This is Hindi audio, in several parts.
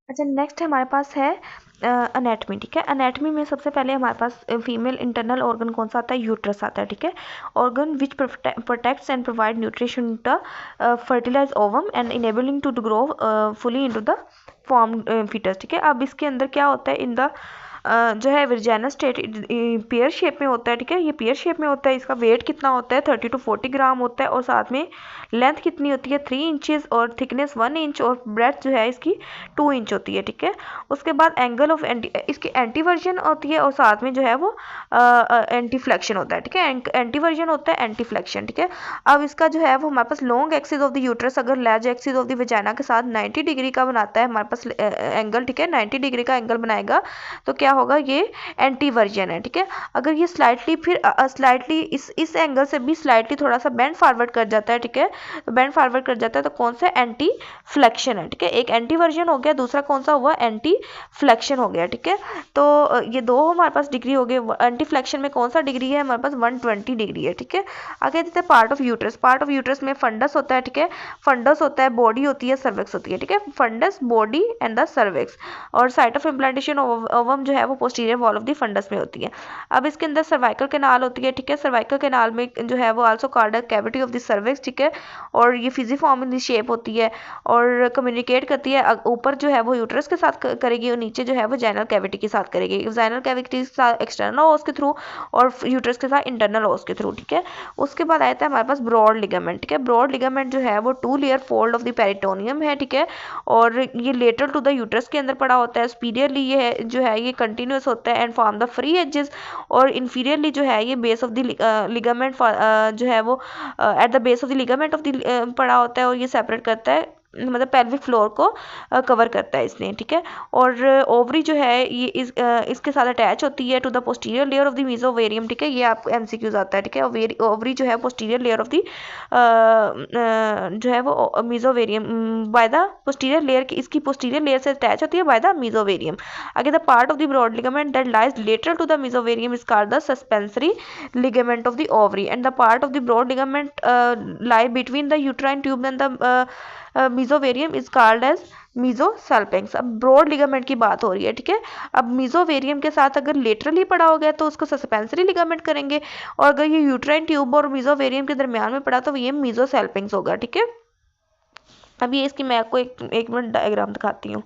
अच्छा, नेक्स्ट हमारे पास है अनेटमी। ठीक है, अनेटमी में सबसे पहले हमारे पास फीमेल इंटरनल ऑर्गन कौन सा आता है? यूट्रस आता है। ठीक है, organ which protects and provide nutrition to fertilize ovum and enabling to grow fully into the form foetus. ठीक है, अब इसके अंदर क्या होता है? इन द जो है विर्जाना स्टेट पेयर शेप में होता है। ठीक है, ये पेयर शेप में होता है। इसका वेट कितना होता है? 30 to 40 ग्राम होता है। और साथ में लेंथ कितनी होती है? 3 इंचेस और थिकनेस 1 इंच और ब्रेथ जो है इसकी 2 इंच होती है। ठीक है, उसके बाद एंगल ऑफ इसकी एंटी वर्जन होती है और साथ में जो है वो एंटी फ्लेक्शन होता है। ठीक है, एंटी वर्जन होता है, एंटी फ्लेक्शन। ठीक है, अब इसका जो है वो हमारे पास long axis of the uterus अगर large axis of the vagina के साथ 90 डिग्री का बनाता है हमारे पास एंगल। ठीक है, 90 डिग्री का एंगल बनाएगा तो क्या होगा? ये एंटी वर्जन है। ठीक है, अगर ये स्लाइटली फिर स्लाइटली इस एंगल से भी स्लाइटली थोड़ा सा बेंड फॉरवर्ड कर जाता है। ठीक है, तो बेंड फॉरवर्ड कर जाता है तो कौन सा? एंटी फ्लेक्शन है। ठीक है, एक एंटी वर्जन हो गया, दूसरा कौन सा हुआ? एंटी फ्लेक्शन हो गया। ठीक है, तो ये दो हमारे पास डिग्री हो गए। एंटी फ्लेक्शन में कौन सा डिग्री है? हमारे पास 120 डिग्री है। ठीक है, आगे देते हैं part of uterus. Part of uterus में फंडस होता है। ठीक है, फंडस होता है, बॉडी होती है, सर्विक्स होती है। ठीक है, fundus, body and the cervix. और साइट ऑफ इम्प्लांटेशन ओवम जो है वो posterior wall of the fundus में होती है। अब इसके अंदर सर्वाइकल कैनाल होती है। ठीक है, सर्वाइकल कैनाल में जो है वो also cardiac cavity of the cervix. ठीक है, और ये फिजिफॉर्म इन दी शेप होती है और कम्युनिकेट करती है। ऊपर जो है वो यूट्रस के साथ करेगी और नीचे जो है वो जाइनल कैविटी के साथ करेगी। जाइनल कैविटी के साथ एक्सटर्नल ओस के थ्रू और यूट्रस के साथ इंटरनल ओस के थ्रू। ठीक है, उसके बाद आता है हमारे पास ब्रॉड लिगामेंट। ठीक है, ब्रॉड लिगामेंट जो है वो 2 layer fold of the peritoneum है। ठीक है, और ये लेटरल टू द यूट्रस के अंदर पड़ा होता है। स्पीडियरली ये जो है ये कंटिन्यूस होता है and form the free edges. और इन्फीरियरली जो है ये बेस ऑफ द लिगामेंट जो है वो at the base of the ligament of the पड़ा होता है और ये सेपरेट करता है, मतलब पेल्विक फ्लोर को कवर करता है इसने। ठीक है, और ओवरी जो है ये इसके साथ अटैच होती है to the posterior layer of the mesovarium. ठीक है, ये आपको एमसीक्यूज आता है। ठीक है, ओवरी जो है पोस्टीरियर लेयर ऑफ द जो है वो मीजोवेरियम बाय द पोस्टीरियर लेयर की, इसकी पोस्टीरियर लेयर से अटैच होती है बाय द मीजोवेरियम। आगे the part of the broad ligament that lies lateral to the mesovarium is called the suspensory ligament of the ovary and the part of the broad ligament lie between the uterine tube and the mesothelium is called as मीजोसल्पिंक्स। अब ब्रॉड लिगामेंट की बात हो रही है। ठीक है, अब मीजोवेरियम के साथ अगर लेटरली पड़ा हो गया तो उसको सस्पेंसरी लिगामेंट करेंगे और अगर ये यूट्राइन ट्यूब और मीजोवेरियम के दरमियान में पड़ा तो ये मीजोसल्पिंक्स होगा। ठीक है, अब ये इसकी मैं आपको एक मिनट डायग्राम दिखाती हूँ।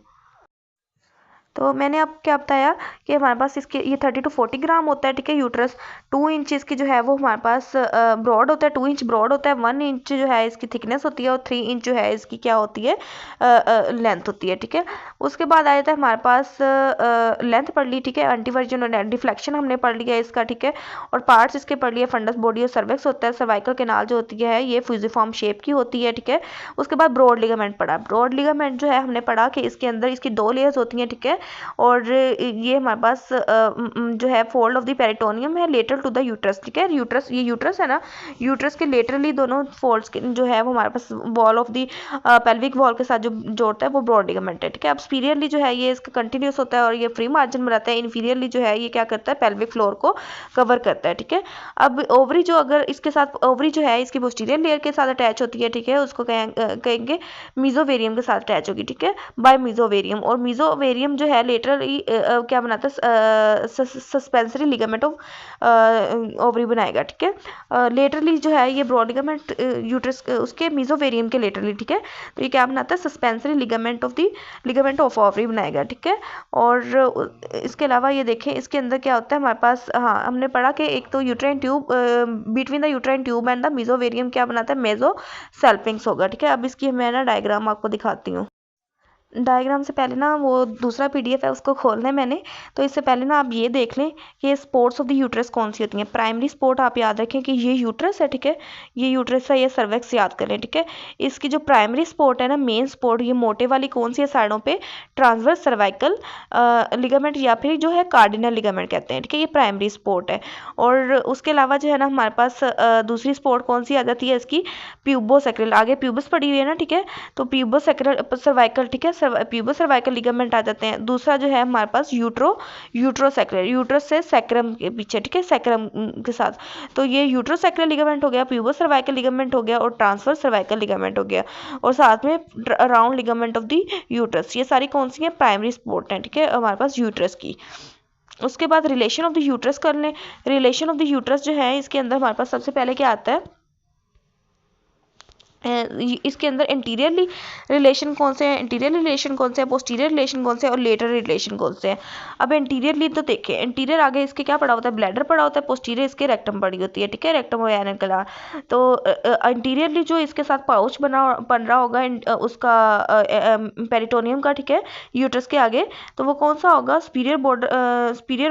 तो मैंने अब क्या बताया कि हमारे पास इसके ये 30 to 40 ग्राम होता है। ठीक है, यूट्रस 2 इंच की जो है वो हमारे पास ब्रॉड होता है, 2 इंच ब्रॉड होता है, 1 इंच जो है इसकी थिकनेस होती है और 3 इंच जो है इसकी क्या होती है? लेंथ होती है। ठीक है, उसके बाद आ जाता है हमारे पास लेंथ पढ़ ली। ठीक है, एंटीवर्जन और डिफ्लेक्शन हमने पढ़ लिया इसका। ठीक है, और पार्ट्स इसके पढ़ लिए, फंडस, बॉडी और सर्विक्स होता है। सर्वाइकल कैनाल जो होती है ये फ्यूजिफॉर्म शेप की होती है। ठीक है, उसके बाद ब्रॉड लिगामेंट पढ़ा। ब्रॉड लिगामेंट जो है हमने पढ़ा कि इसके अंदर इसकी 2 लेयर्स होती हैं। ठीक है, और ये हमारे पास जो है फोल्ड ऑफ द पेरिटोनियम है लेटरल टू द यूट्रस। ठीक है, यूट्रस, ये यूट्रस है ना, यूट्रस के लेटरली दोनों फोल्ड्स जो है वो हमारे पास wall of the pelvic wall के साथ जो जोड़ता है वो ब्रॉड लिगामेंट है। ठीक है, अब स्पीरियरली जो है ये इसका कंटिन्यूस होता है और ये फ्री मार्जिन बनाता है। इन्फीरियरली जो है ये क्या करता है? पेल्विक फ्लोर को कवर करता है। ठीक है, अब ओवरी जो अगर इसके साथ ओवरी जो है इसकी पोस्टीरियर लेयर के साथ अटैच होती है। ठीक है, उसको कहेंगे मीजोवेरियम के साथ अटैच होगी। ठीक है, बाय मीजोवेरियम। और मीजोवेरियम जो है लेटरली क्या बनाता है? सस्पेंसरी लिगामेंट ऑफ ओवरी बनाएगा। ठीक है, लेटरली जो है ये ब्रॉड लिगामेंट यूट्रस उसके मीजोवेरियम के लेटरली। ठीक है, तो ये क्या बनाता है? सस्पेंसरी लिगामेंट ऑफ ओवरी बनाएगा। ठीक है, और इसके अलावा ये देखें इसके अंदर क्या होता है हमारे पास। हाँ, हमने पढ़ा कि एक तो uterine tube between the uterine tube and the मीजोवेरियम क्या बनाता है? मेजोसल्पिंक्स होगा। ठीक है, अब इसकी मैं ना डायग्राम आपको दिखाती हूँ। डायग्राम से पहले ना वो दूसरा पीडीएफ है उसको खोलना है मैंने, तो इससे पहले ना आप ये देख लें कि स्पोर्ट्स ऑफ द यूट्रस कौन सी होती हैं। प्राइमरी स्पोर्ट आप याद रखें कि ये यूट्रस है। ठीक है, ये यूट्रस है, ये सर्वेक्स याद कर लें। ठीक है, इसकी जो प्राइमरी स्पोर्ट है ना, मेन स्पोर्ट, ये मोटे वाली कौन सी है साइडों पे? ट्रांसवर्स सर्वाइकल लिगामेंट या फिर जो है कार्डिनल लिगामेंट कहते हैं। ठीक है, ये प्राइमरी स्पोर्ट है। और उसके अलावा जो है ना हमारे पास दूसरी स्पोर्ट कौन सी आ जाती है इसकी? प्यूबोसेक्रल। आगे प्यूबस पड़ी हुई है ना। ठीक है, तो प्यूबोसेक्रल सर्वाइकल। ठीक है, प्यूबो सर्वाइकल लिगामेंट आ जाते हैं। दूसरा जो है हमारे पास यूट्रोसैक्रल, यूट्रस से सैक्रम के पीछे, ठीक है, सैक्रम के साथ। तो ये यूट्रोसैक्रल लिगामेंट हो गया, प्यूबो सर्वाइकल लिगामेंट हो गया और ट्रांसफर सर्वाइकल लिगामेंट हो गया, और साथ में round ligament of the uterus. ये सारी कौन सी हैं? प्राइमरी सपोर्ट हैं, ठीक है, हमारे पास यूट्रस की। उसके बाद रिलेशन ऑफ द यूट्रस कर लें। रिलेशन ऑफ द यूट्रस जो है इसके अंदर हमारे पास सबसे पहले क्या आता है, इसके अंदर इंटीरियरली रिलेशन कौन से हैं, इंटीरियर रिलेशन कौन से हैं, पोस्टीरियर रिलेशन कौन से हैं और लेटर रिलेशन कौन से हैं। अब इंटीरियरली तो देखें, इंटीरियर आगे इसके क्या पड़ा होता है? ब्लैडर पड़ा होता है, पोस्टीरियर इसके रेक्टम पड़ी होती है, ठीक है, रेक्टम और एनल कला। तो इंटीरियरली जो इसके साथ पाउच बन रहा होगा उसका पेरिटोनियम का, ठीक है, यूट्रस के आगे, तो वो कौन सा होगा? Superior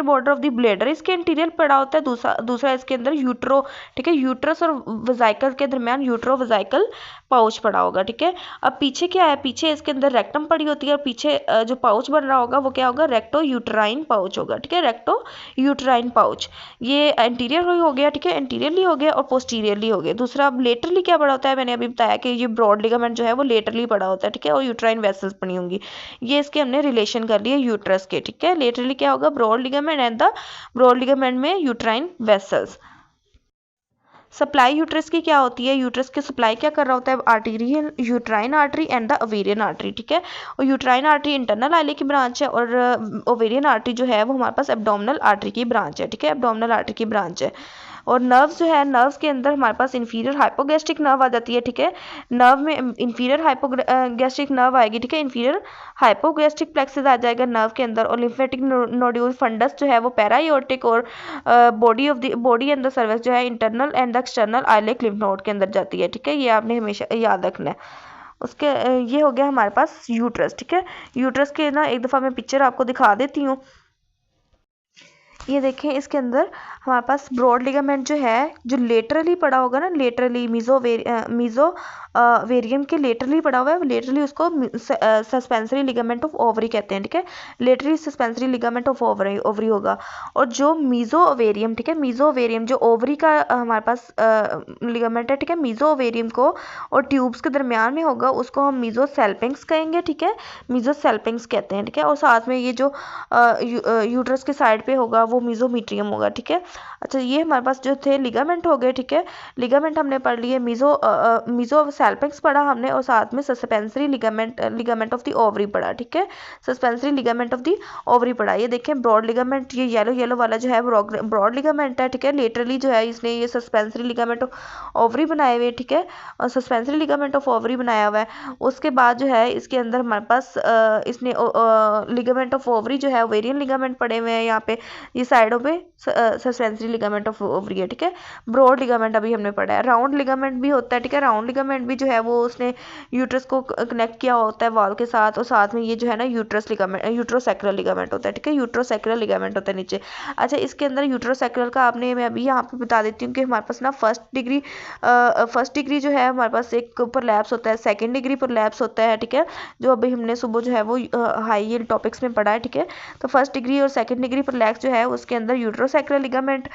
border of the bladder इसके इंटीरियर पड़ा होता है। दूसरा इसके अंदर यूट्रो, ठीक है, यूट्रस और वेजाइकल के दरमियान यूट्रो वेजाइकल पाउच पड़ा होगा, ठीक है। अब पीछे क्या है? पीछे इसके अंदर रेक्टम पड़ी होती है और पीछे जो पाउच बन रहा होगा वो क्या होगा? रेक्टो यूट्राइन पाउच होगा, ठीक है, रेक्टो यूट्राइन पाउच। ये इंटीरियर हो गया, ठीक है, इंटीरियरली हो गया और पोस्टीरियरली हो गया। दूसरा अब लेटरली क्या पड़ा होता है? मैंने अभी बताया कि ये ब्रॉड लिगामेंट जो है वो लेटरली पड़ा होता है, ठीक है, और यूट्राइन वेसल्स बनी होंगी। ये इसके हमने रिलेशन कर लिए यूट्रस के, ठीक है। लेटरली क्या होगा? Broad ligament and the broad ligament में यूट्राइन वेसल्स। सप्लाई यूट्रस की क्या होती है? यूट्रस की सप्लाई क्या कर रहा होता है? Arterial uterine artery and the ovarian artery, ठीक है। और यूट्राइन आर्टरी इंटरनल आइले की ब्रांच है और ओवेरियन आर्टरी जो है वो हमारे पास एब्डोमिनल आर्टरी की ब्रांच है, ठीक है, एब्डोमिनल आर्टरी की ब्रांच है। और नर्व्स जो है, नर्व्स के अंदर हमारे पास इन्फीरियर हाइपोगैस्ट्रिक नर्व आ जाती है, ठीक है। नर्व में इन्फीरियर हाइपोगैस्ट्रिक नर्व आएगी, ठीक है, इन्फीरियर हाइपोगैस्ट्रिक प्लेक्सस आ जाएगा नर्व के अंदर। और लिम्फेटिक नोड्यूल फंडस जो है वो पैरायोटिक और बॉडी एंड द सर्विस जो है internal and the external iliac lymph node के अंदर जाती है, ठीक है। ये आपने हमेशा याद रखना है। उसके ये हो गया हमारे पास यूट्रस, ठीक है। यूट्रस के ना एक दफ़ा मैं पिक्चर आपको दिखा देती हूँ। ये देखें, इसके अंदर हमारे पास ब्रॉड लिगामेंट जो है, जो लेटरली पड़ा होगा ना, लेटरली मीजो वेरियम के लेटरली पड़ा हुआ है, लेटरली उसको सस्पेंसरी लिगामेंट ऑफ ओवरी कहते हैं, ठीक है। Laterally suspensory ligament of ovary होगा। और जो मीजो ओवेरियम, ठीक है, मीजो ओवेरियम जो ओवरी का हमारे पास लिगामेंट है, ठीक है, मीजो ओवेरियम को और ट्यूब्स के दरमियान में होगा, उसको हम मीजो सेल्पिंग्स कहेंगे, ठीक है, मीजो सेल्पिंग्स कहते हैं, ठीक है। और साथ में ये जो यूट्रस के साइड पे होगा वो मीजोमीट्रियम होगा, ठीक है। अच्छा, ये हमारे पास जो थे लिगामेंट हो गए, ठीक है। लिगामेंट हमने पढ़ लिए, मीजो सेल्पिंग्स पढ़ा हमने और साथ में suspensory ligament of the ovary पढ़ा, ठीक है, suspensory ligament of the ovary पढ़ा। ये देखें ब्रॉड लिगामेंट, ये येलो वाला जो है ब्रॉड लिगामेंट है, ठीक है। लेटरली जो है इसने ये सस्पेंसरी लिगामेंट ऑफ ओवरी बनाए हुए, ठीक है, और सस्पेंसरी लिगामेंट ऑफ ओवरी बनाया हुआ है। उसके बाद जो है इसके अंदर हमारे पास इसने लिगामेंट ऑफ ओवरी जो है ओवेरियन लिगामेंट पड़े हुए हैं यहाँ पे, ये साइडों पे सस्पेंसरी लिगामेंट ऑफ ओवरी है, ठीक है। ब्रॉड लिगामेंट अभी हमने पढ़ा है। राउंड लिगामेंट भी होता है, ठीक है, राउंड लिगामेंट भी जो है वो उसने यूट्रस को कनेक्ट किया होता है वॉल के साथ, और साथ में ये जो है ना यूट्रोसैक्रल लिगामेंट होता है, ठीक है, यूट्रोसैक्रल लिगामेंट होता है नीचे। अच्छा, इसके अंदर यूट्रोसैक्रल का आपने, मैं अभी यहाँ पे बता देती हूँ कि हमारे पास ना फर्स्ट डिग्री जो है हमारे पास एक परलैप्स होता है, सेकेंड डिग्री परलैप्स होता है, ठीक है, जो अभी हमने सुबह जो है वो हाई यील्ड टॉपिक्स में पढ़ा है, ठीक है। तो फर्स्ट डिग्री और सेकेंड डिग्री परलैप्स जो है उसके अंदर यूट्रोसैक्रल लिगामेंट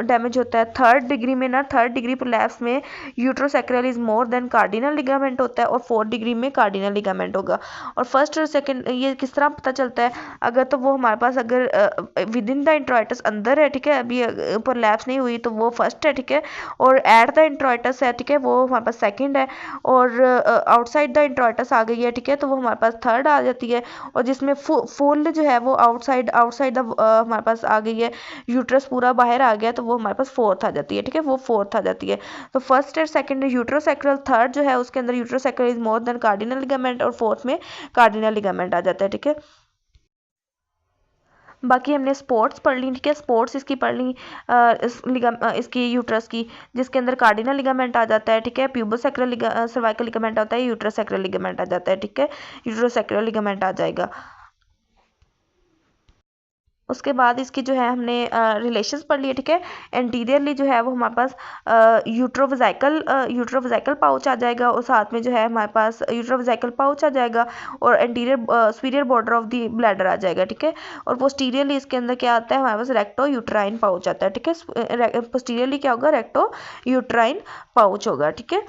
डैमेज होता है। थर्ड डिग्री में ना, थर्ड डिग्री प्रोलैप्स में uterosacral is more than cardinal ligament होता है और फोर्थ डिग्री में कार्डिनल लिगामेंट होगा। और फर्स्ट और सेकंड ये किस तरह पता चलता है? अगर तो वो हमारे पास अगर विद इन द इंट्रोइटस अंदर है, ठीक है, अभी प्रोलैप्स नहीं हुई तो वो फर्स्ट है, ठीक है, और एट द इंट्रोइटस है, ठीक है, वो हमारे पास सेकंड है, और आउटसाइड द इंट्रोइटस आ गई है, ठीक है, तो वो हमारे पास थर्ड आ जाती है। और जिसमें फुल जो है वो आउटसाइड द हमारे पास आ गई है, यूट्रस पूरा बाहर आ गया, तो वो हमारे पास फोर्थ आ जाती है, ठीक है, वो फोर्थ आ जाती है। तो फर्स्ट और सेकंड यूट्रोसैक्रल, थर्ड जो है उसके अंदर uterosacral is more than cardinal ligament और फोर्थ में कार्डिनल लिगामेंट आ जाता है, ठीक है। बाकी हमने स्पोर्ट्स पढ़ ली, ठीक है, स्पोर्ट्स इसकी पढ़ ली इसकी यूट्रस की, जिसके अंदर कार्डिनल लिगामेंट आ जाता है, ठीक है, प्यूबोसैक्रल सर्वाइकल लिगामेंट आता है, यूट्रोसैक्रल लिगामेंट आ जाता है, ठीक है, यूट्रोसैक्रल लिगामेंट आ जाएगा। उसके बाद इसकी जो है हमने रिलेशंस पढ़ लिए, ठीक है। एंटीरियरली जो है वो हमारे पास यूट्रोवेजाइकल पाउच आ जाएगा और साथ में जो है हमारे पास यूट्रोवेजाइकल पाउच आ जाएगा और anterior superior border of the bladder आ जाएगा, ठीक है। और पोस्टीरियरली इसके अंदर क्या आता है? हमारे पास रेक्टो यूट्राइन पाउच आता है, ठीक है। पोस्टीरियरली क्या होगा? रेक्टो यूट्राइन पाउच होगा, ठीक है।